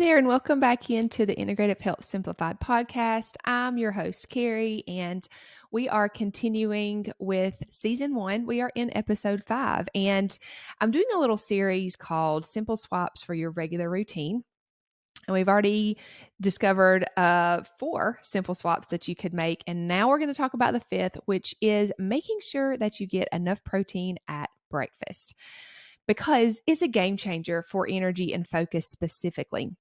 there, and welcome back into the Integrative Health Simplified podcast. I'm your host, Carrie, and we are continuing with season 1. We are in episode 5, and I'm doing a little series called Simple Swaps for Your Regular Routine. And we've already discovered 4 simple swaps that you could make. And now we're going to talk about the 5th, which is making sure that you get enough protein at breakfast, because it's a game changer for energy and focus specifically.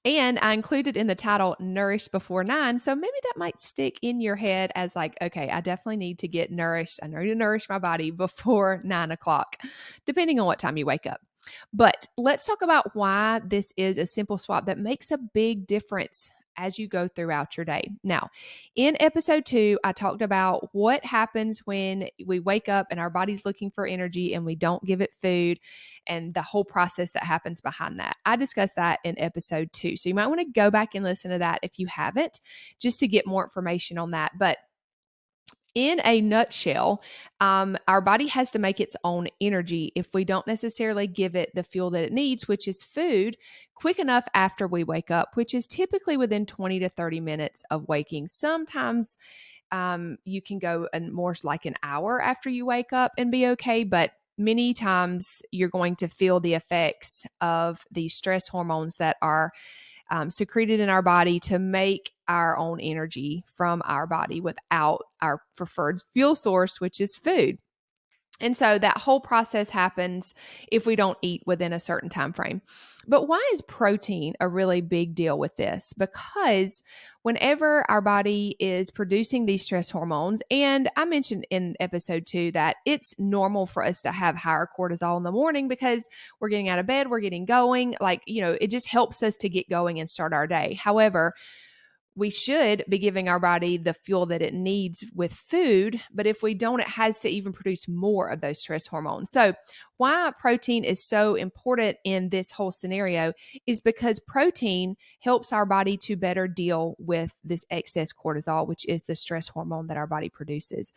And I included in the title Nourished Before 9. So maybe that might stick in your head as like, okay, I definitely need to get nourished. I need to nourish my body before 9 o'clock, depending on what time you wake up. But let's talk about why this is a simple swap that makes a big difference as you go throughout your day. Now, in episode 2, I talked about what happens when we wake up and our body's looking for energy and we don't give it food, and the whole process that happens behind that. I discussed that in episode 2. So you might want to go back and listen to that if you haven't, just to get more information on that. But in a nutshell, our body has to make its own energy if we don't necessarily give it the fuel that it needs, which is food, quick enough after we wake up, which is typically within 20 to 30 minutes of waking. Sometimes you can go more like an hour after you wake up and be okay, but many times you're going to feel the effects of these stress hormones that are secreted in our body to make our own energy from our body without our preferred fuel source, which is food. And so that whole process happens if we don't eat within a certain time frame. But why is protein a really big deal with this? Because whenever our body is producing these stress hormones, and I mentioned in episode 2 that it's normal for us to have higher cortisol in the morning because we're getting out of bed, we're getting going, it just helps us to get going and start our day. However, we should be giving our body the fuel that it needs with food, but if we don't, it has to even produce more of those stress hormones. So why protein is so important in this whole scenario is because protein helps our body to better deal with this excess cortisol, which is the stress hormone that our body produces,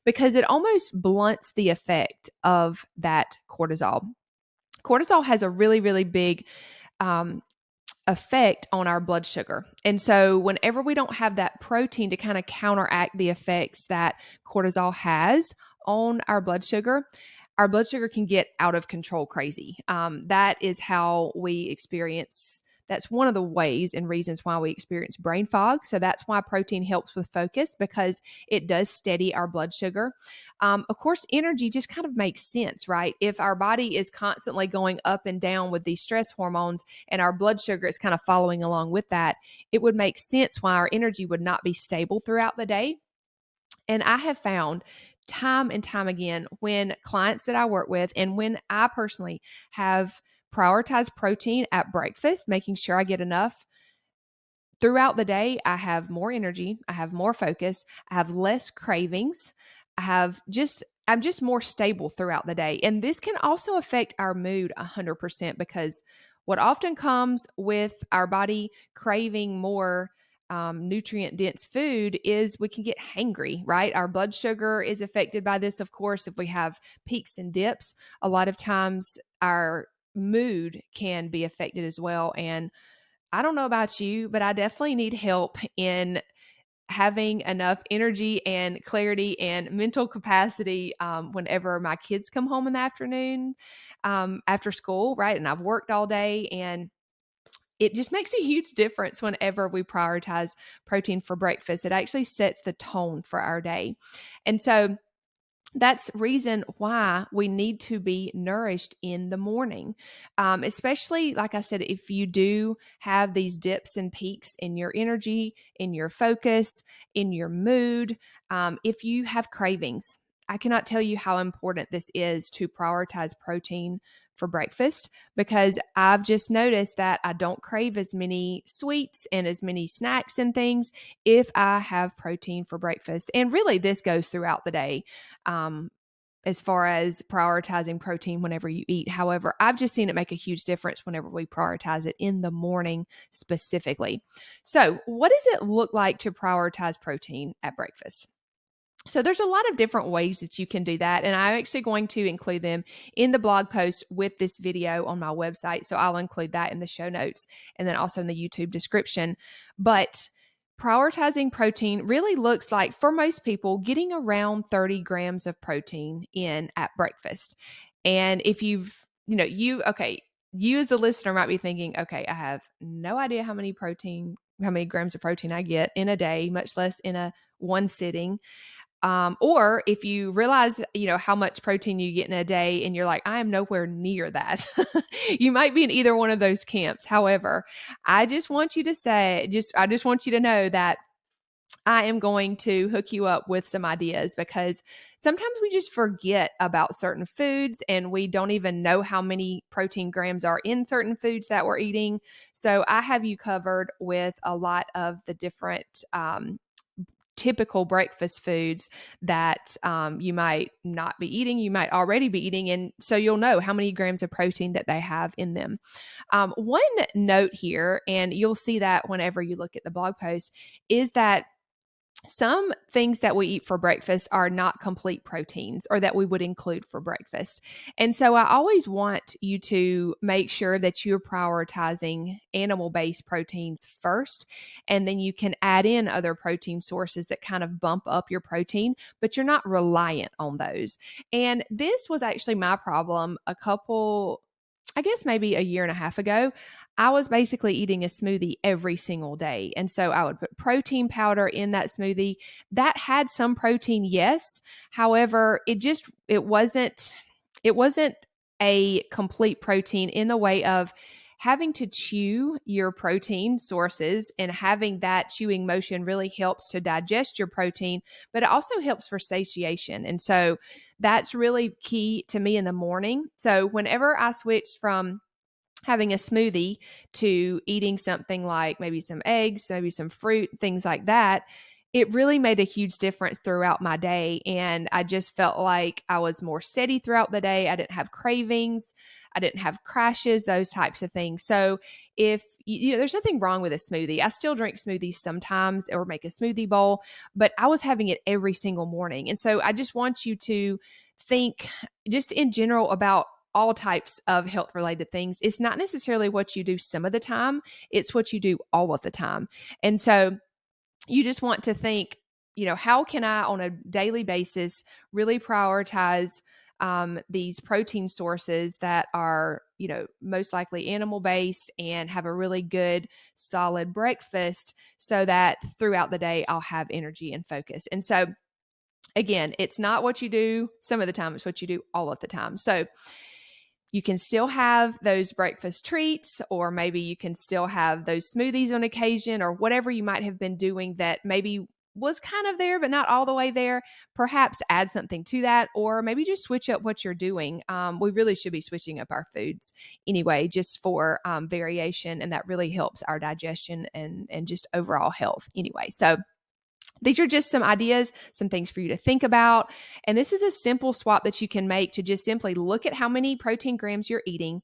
because it almost blunts the effect of that cortisol. Cortisol has a really, really big effect on our blood sugar. And so whenever we don't have that protein to kind of counteract the effects that cortisol has on our blood sugar can get out of control crazy. That is how we experience. That's one of the ways and reasons why we experience brain fog. So that's why protein helps with focus, because it does steady our blood sugar. Of course, energy just kind of makes sense, right? If our body is constantly going up and down with these stress hormones and our blood sugar is kind of following along with that, it would make sense why our energy would not be stable throughout the day. And I have found time and time again when clients that I work with and when I personally have prioritized protein at breakfast, making sure I get enough throughout the day, I have more energy, I have more focus, I have less cravings, I'm just more stable throughout the day. And this can also affect our mood 100%, because what often comes with our body craving more nutrient dense food is we can get hangry, right? Our blood sugar is affected by this, of course. If we have peaks and dips, a lot of times our mood can be affected as well. And I don't know about you, but I definitely need help in having enough energy and clarity and mental capacity whenever my kids come home in the afternoon after school, right? And I've worked all day, and it just makes a huge difference whenever we prioritize protein for breakfast. It actually sets the tone for our day. And so that's reason why we need to be nourished in the morning, especially, like I said, if you do have these dips and peaks in your energy, in your focus, in your mood, if you have cravings. I cannot tell you how important this is to prioritize protein for breakfast, because I've just noticed that I don't crave as many sweets and as many snacks and things if I have protein for breakfast. And really, this goes throughout the day as far as prioritizing protein whenever you eat. However, I've just seen it make a huge difference whenever we prioritize it in the morning specifically. So what does it look like to prioritize protein at breakfast? So there's a lot of different ways that you can do that. And I'm actually going to include them in the blog post with this video on my website. So I'll include that in the show notes and then also in the YouTube description. But prioritizing protein really looks like, for most people, getting around 30 grams of protein in at breakfast. And if you as a listener might be thinking, okay, I have no idea how many grams of protein I get in a day, much less in a one sitting. Or if you realize, how much protein you get in a day and you're like, I am nowhere near that. You might be in either one of those camps. However, I just want you to know that I am going to hook you up with some ideas, because sometimes we just forget about certain foods and we don't even know how many protein grams are in certain foods that we're eating. So I have you covered with a lot of the different typical breakfast foods that you might not be eating, you might already be eating. And so you'll know how many grams of protein that they have in them. One note here, and you'll see that whenever you look at the blog post, is that some things that we eat for breakfast are not complete proteins, or that we would include for breakfast. And so I always want you to make sure that you're prioritizing animal-based proteins first, and then you can add in other protein sources that kind of bump up your protein, but you're not reliant on those. And this was actually my problem I guess maybe a year and a half ago. I was basically eating a smoothie every single day. And so I would put protein powder in that smoothie. That had some protein, yes. However, it wasn't a complete protein in the way of having to chew your protein sources, and having that chewing motion really helps to digest your protein, but it also helps for satiation. And so that's really key to me in the morning. So whenever I switched from having a smoothie to eating something like maybe some eggs, maybe some fruit, things like that, it really made a huge difference throughout my day. And I just felt like I was more steady throughout the day. I didn't have cravings. I didn't have crashes, those types of things. So if there's nothing wrong with a smoothie. I still drink smoothies sometimes, or make a smoothie bowl, but I was having it every single morning. And so I just want you to think just in general about all types of health related things. It's not necessarily what you do some of the time, it's what you do all of the time. And so you just want to think, how can I on a daily basis really prioritize these protein sources that are, most likely animal based, and have a really good solid breakfast, so that throughout the day I'll have energy and focus. And so again, it's not what you do some of the time, it's what you do all of the time. So you can still have those breakfast treats, or maybe you can still have those smoothies on occasion, or whatever you might have been doing that maybe was kind of there, but not all the way there. Perhaps add something to that, or maybe just switch up what you're doing. We really should be switching up our foods anyway, just for variation. And that really helps our digestion and just overall health anyway. So these are just some ideas, some things for you to think about. And this is a simple swap that you can make to just simply look at how many protein grams you're eating,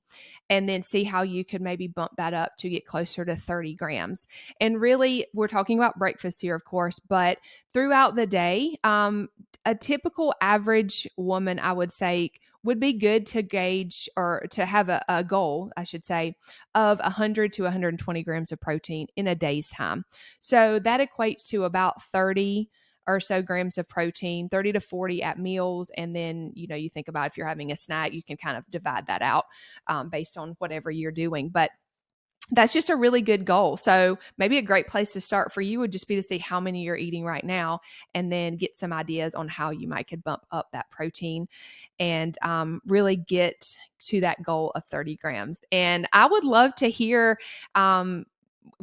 and then see how you could maybe bump that up to get closer to 30 grams. And really, we're talking about breakfast here, of course, but throughout the day, a typical average woman, I would say, would be good to gauge, or to have a goal, I should say, of 100 to 120 grams of protein in a day's time. So that equates to about 30 or so grams of protein, 30 to 40 at meals. And then, you think about if you're having a snack, you can kind of divide that out based on whatever you're doing. But that's just a really good goal. So maybe a great place to start for you would just be to see how many you're eating right now, and then get some ideas on how you might could bump up that protein, and really get to that goal of 30 grams. And I would love to hear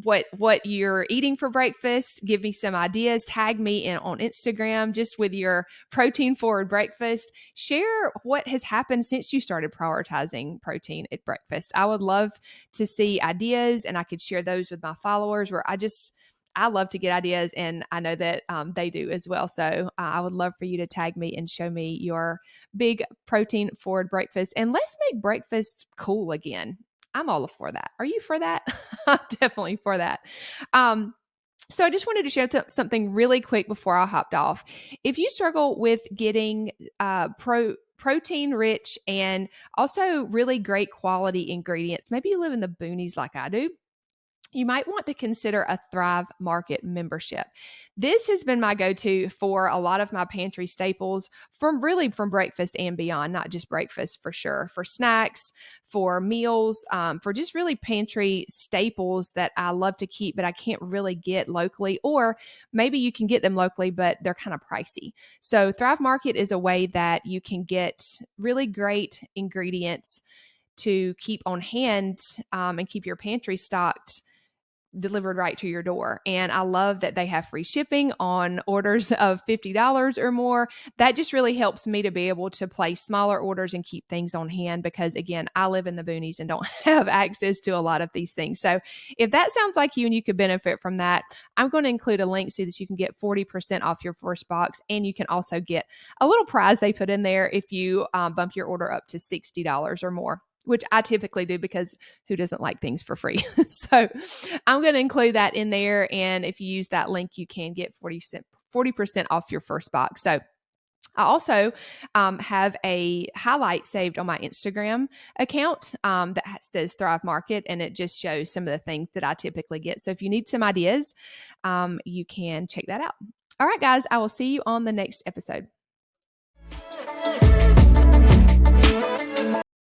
what you're eating for breakfast. Give me some ideas. Tag me on Instagram just with your protein forward breakfast. Share what has happened since you started prioritizing protein at breakfast. I would love to see ideas, and I could share those with my followers, where I love to get ideas, and I know that they do as well. So I would love for you to tag me and show me your big protein forward breakfast, and let's make breakfast cool again. I'm all for that. Are you for that? I'm definitely for that. So I just wanted to share something really quick before I hopped off. If you struggle with getting protein rich and also really great quality ingredients, maybe you live in the boonies like I do, you might want to consider a Thrive Market membership. This has been my go-to for a lot of my pantry staples from breakfast and beyond, not just breakfast for sure, for snacks, for meals, for just really pantry staples that I love to keep, but I can't really get locally, or maybe you can get them locally, but they're kind of pricey. So Thrive Market is a way that you can get really great ingredients to keep on hand and keep your pantry stocked delivered right to your door. And I love that they have free shipping on orders of $50 or more. That just really helps me to be able to place smaller orders and keep things on hand because, again, I live in the boonies and don't have access to a lot of these things. So if that sounds like you and you could benefit from that, I'm going to include a link so that you can get 40% off your first box. And you can also get a little prize they put in there if you bump your order up to $60 or more, which I typically do because who doesn't like things for free? So I'm going to include that in there. And if you use that link, you can get 40% off your first box. So I also have a highlight saved on my Instagram account that says Thrive Market, and it just shows some of the things that I typically get. So if you need some ideas, you can check that out. All right, guys, I will see you on the next episode.